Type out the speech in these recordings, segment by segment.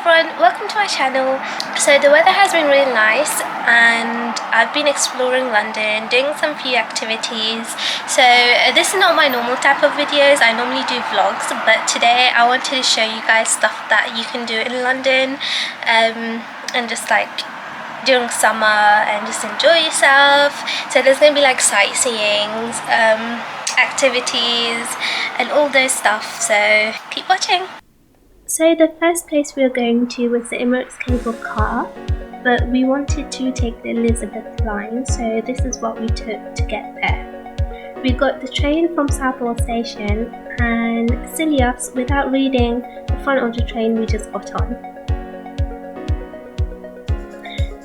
everyone, welcome to my channel. So the weather has been really nice and I've been exploring London, doing some few activities. So this is not my normal type of videos. I normally do vlogs, but today I wanted to show you guys stuff that you can do in London and just like during summer and just enjoy yourself. So there's going to be like sightseeing, activities and all those stuff, so keep watching. So the first place we were going to was the Emirates cable car, but we wanted to take the Elizabeth line, so this is what we took to get there. We got the train from Southall Station and silly us, without reading the front of the train, we just got on.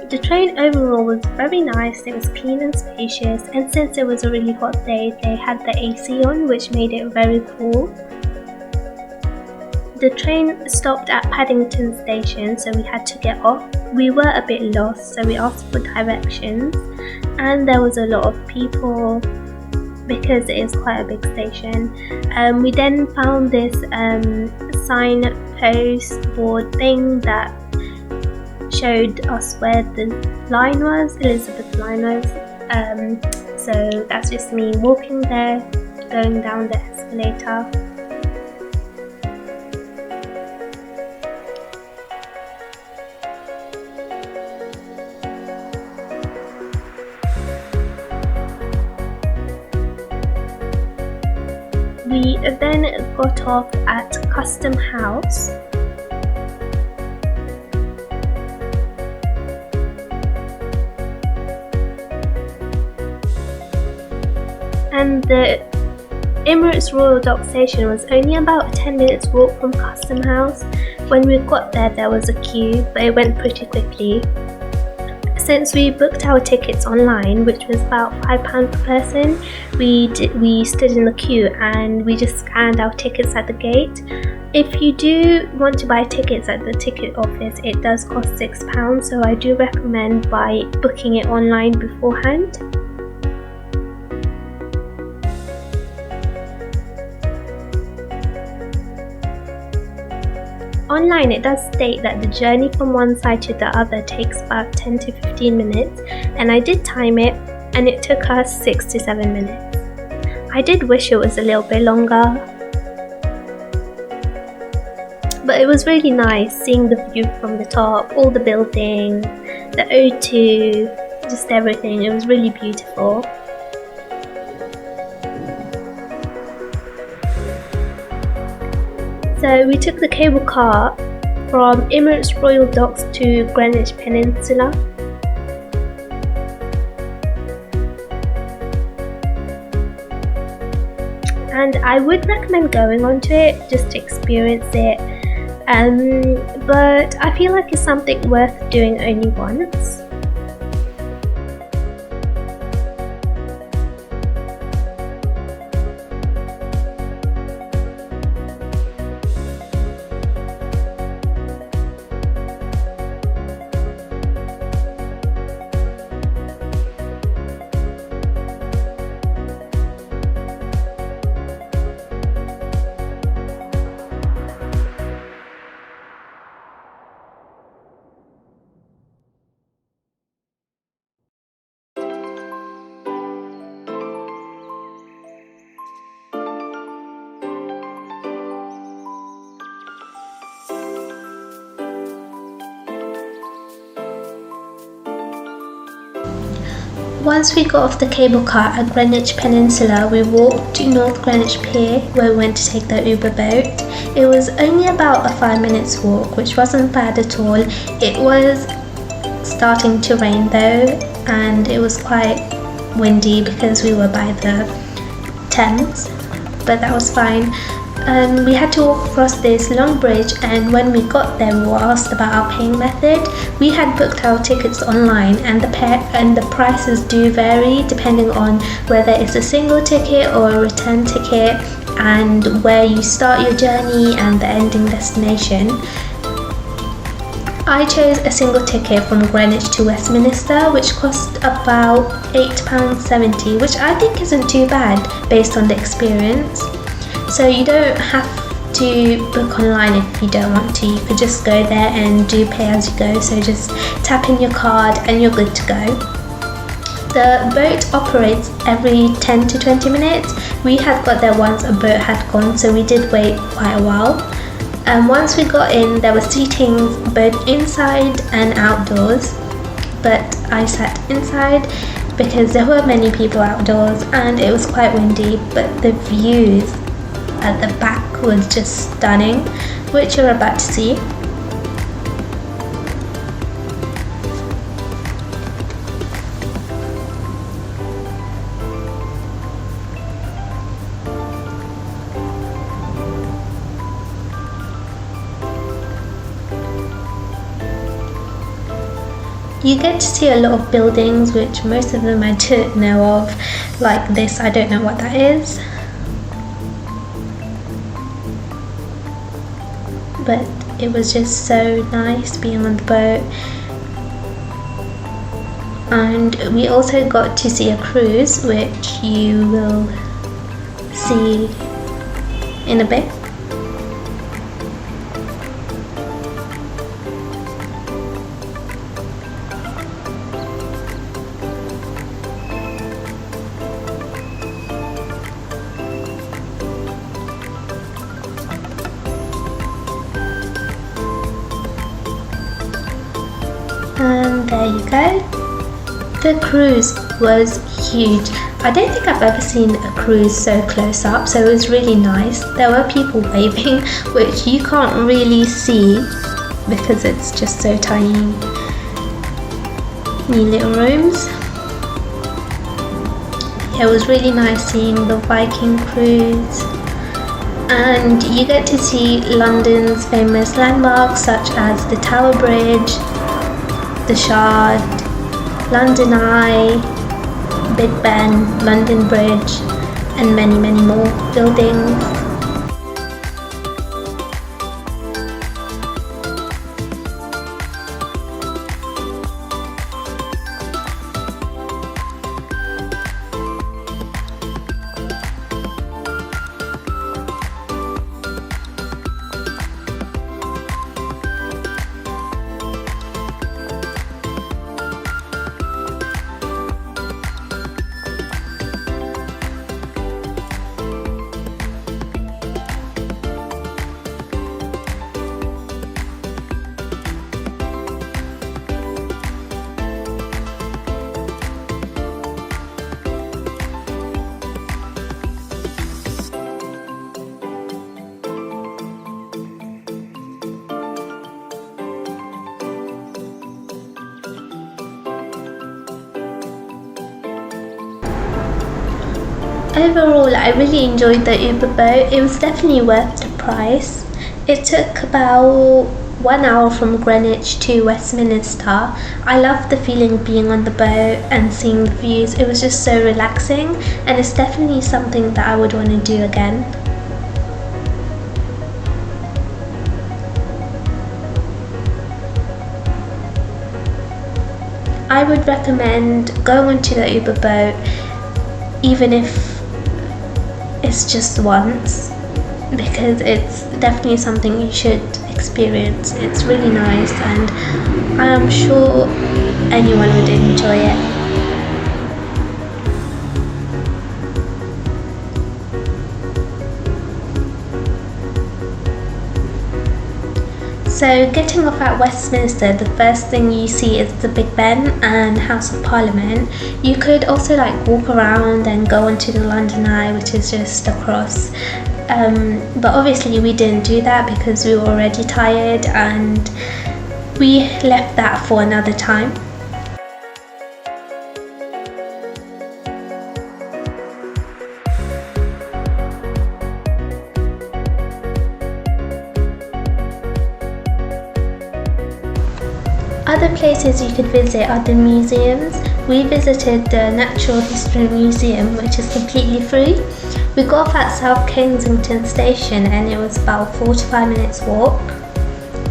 The train overall was very nice, it was clean and spacious, and since it was a really hot day, they had the AC on, which made it very cool. The train stopped at Paddington Station, so we had to get off. We were a bit lost, so we asked for directions, and there was a lot of people because it is quite a big station. We then found this signpost board thing that showed us where the line was, Elizabeth line was. So that's just me walking there, going down the escalator. We then got off at Custom House. And the Emirates Royal Dock Station was only about a 10 minutes walk from Custom House. When we got there was a queue, but it went pretty quickly. Since we booked our tickets online, which was about £5 per person, we stood in the queue and we just scanned our tickets at the gate. If you do want to buy tickets at the ticket office, it does cost £6, so I do recommend booking it online beforehand. Online it does state that the journey from one side to the other takes about 10 to 15 minutes, and I did time it and it took us 6 to 7 minutes. I did wish it was a little bit longer, but it was really nice seeing the view from the top, all the buildings, the O2, just everything. It was really beautiful. So we took the cable car from Emirates Royal Docks to Greenwich Peninsula. And I would recommend going onto it just to experience it, but I feel like it's something worth doing only once. Once we got off the cable car at Greenwich Peninsula, we walked to North Greenwich Pier where we went to take the Uber boat. It was only about a 5 minutes walk, which wasn't bad at all. It was starting to rain though, and it was quite windy because we were by the Thames, but that was fine. We had to walk across this long bridge, and when we got there we were asked about our paying method. We had booked our tickets online, and the prices do vary depending on whether it's a single ticket or a return ticket, and where you start your journey and the ending destination. I chose a single ticket from Greenwich to Westminster, which cost about £8.70, which I think isn't too bad based on the experience. So you don't have to book online if you don't want to. You could just go there and do pay as you go, so just tap in your card and you're good to go. The boat operates every 10 to 20 minutes. We had got there once a boat had gone, so we did wait quite a while. And once we got in, there was seating both inside and outdoors, but I sat inside because there were many people outdoors and it was quite windy, but the views at the back was just stunning, which you're about to see. You get to see a lot of buildings, which most of them I didn't know of, like this, I don't know what that is. But it was just so nice being on the boat. And we also got to see a cruise, which you will see in a bit. And there you go. The cruise was huge. I don't think I've ever seen a cruise so close up, so it was really nice. There were people waving, which you can't really see because it's just so tiny. New little rooms. Yeah, it was really nice seeing the Viking cruise. And you get to see London's famous landmarks such as the Tower Bridge, the Shard, London Eye, Big Ben, London Bridge, and many, many more buildings. Overall, I really enjoyed the Uber boat. It was definitely worth the price. It took about 1 hour from Greenwich to Westminster. I loved the feeling of being on the boat and seeing the views. It was just so relaxing, and it's definitely something that I would want to do again. I would recommend going onto the Uber boat, even if it's just once, because it's definitely something you should experience. It's really nice and I am sure anyone would enjoy it. So getting off at Westminster, the first thing you see is the Big Ben and House of Parliament. You could also walk around and go onto the London Eye, which is just across. But obviously we didn't do that because we were already tired and we left that for another time. Other places you could visit are the museums. We visited the Natural History Museum, which is completely free. We got off at South Kensington Station and it was about 45 minutes walk.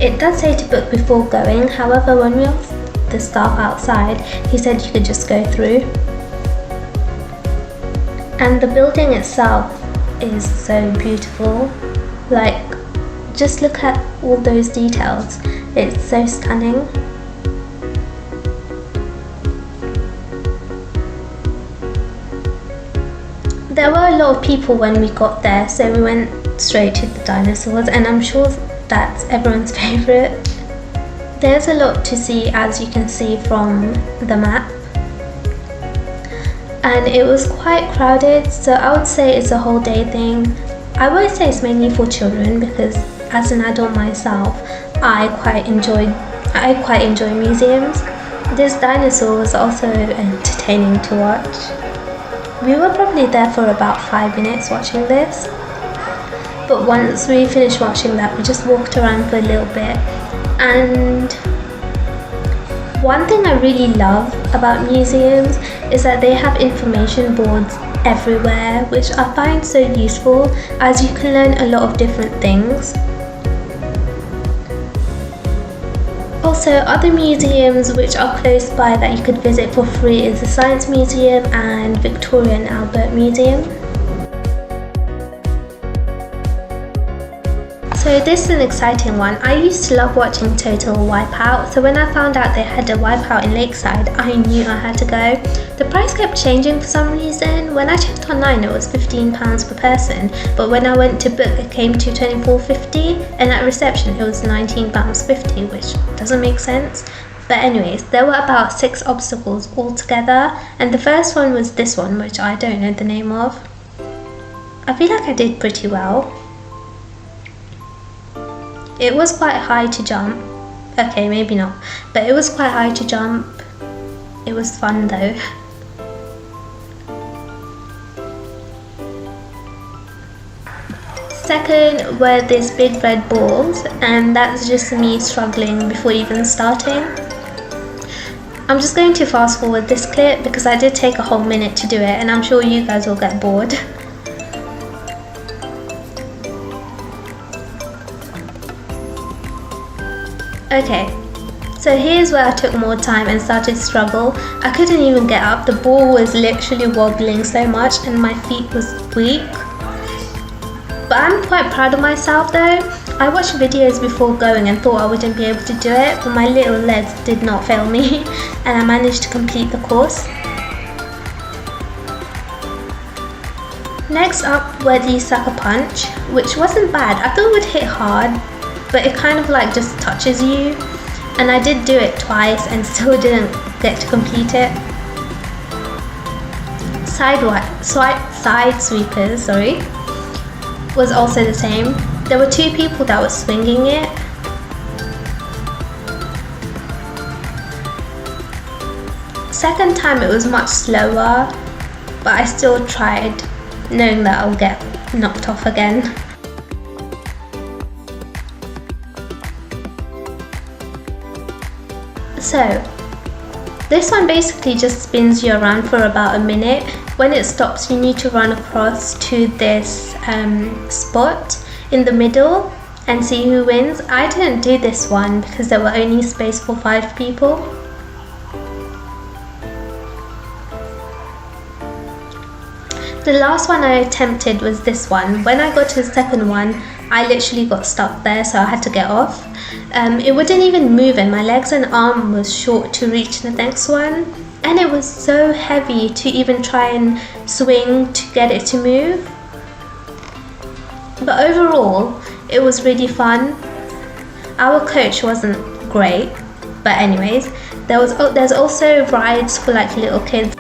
It does say to book before going, however when we asked the staff outside, he said you could just go through. And the building itself is so beautiful. just look at all those details. It's so stunning. There were a lot of people when we got there, so we went straight to the dinosaurs, and I'm sure that's everyone's favourite. There's a lot to see, as you can see from the map, and it was quite crowded, so I would say it's a whole day thing. I won't say it's mainly for children, because as an adult myself, I quite enjoy museums. This dinosaur was also entertaining to watch. We were probably there for about 5 minutes watching this, but once we finished watching that, we just walked around for a little bit. And one thing I really love about museums is that they have information boards everywhere, which I find so useful, as you can learn a lot of different things. Also, other museums which are close by that you could visit for free is the Science Museum and Victoria and Albert Museum. So this is an exciting one. I used to love watching Total Wipeout, so when I found out they had a Wipeout in Lakeside, I knew I had to go. The price kept changing for some reason. When I checked online, it was £15 per person, but when I went to book, it came to £24.50, and at reception it was £19.50, which doesn't make sense. But anyways, there were about 6 obstacles altogether, and the first one was this one, which I don't know the name of. I feel like I did pretty well. It was quite high to jump. Okay, maybe not, but it was quite high to jump. It was fun though. Second were these big red balls, and that's just me struggling before even starting. I'm just going to fast forward this clip because I did take a whole minute to do it, and I'm sure you guys will get bored. Okay, so here's where I took more time and started to struggle. I couldn't even get up. The ball was literally wobbling so much and my feet was weak. But I'm quite proud of myself though. I watched videos before going and thought I wouldn't be able to do it, but my little legs did not fail me and I managed to complete the course. Next up were the sucker punch, which wasn't bad. I thought it would hit hard, but it kind of like just touches you, and I did do it twice and still didn't get to complete it. Side sweepers, was also the same. There were 2 people that were swinging it. Second time it was much slower, but I still tried, knowing that I'll get knocked off again. So, this one basically just spins you around for about a minute. When it stops, you need to run across to this spot in the middle and see who wins. I didn't do this one because there were only space for 5 people. The last one I attempted was this one. When I got to the second one, I literally got stuck there, so I had to get off. It wouldn't even move and my legs and arm was short to reach the next one. And it was so heavy to even try and swing to get it to move. But overall, it was really fun. Our coach wasn't great, but anyways, there's also rides for like little kids.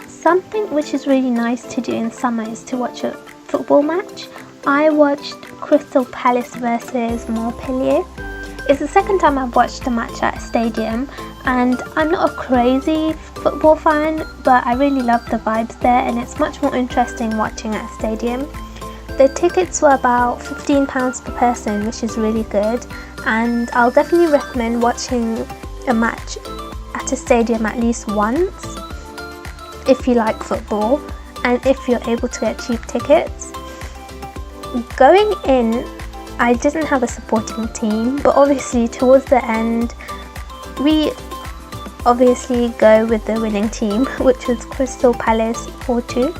Something which is really nice to do in summer is to watch a football match. I watched Crystal Palace versus Montpellier. It's the second time I've watched a match at a stadium, and I'm not a crazy football fan, but I really love the vibes there, and it's much more interesting watching at a stadium. The tickets were about £15 per person, which is really good, and I'll definitely recommend watching a match at a stadium at least once if you like football and if you're able to get cheap tickets. Going in, I didn't have a supporting team, but obviously towards the end we obviously go with the winning team, which was Crystal Palace 4-2.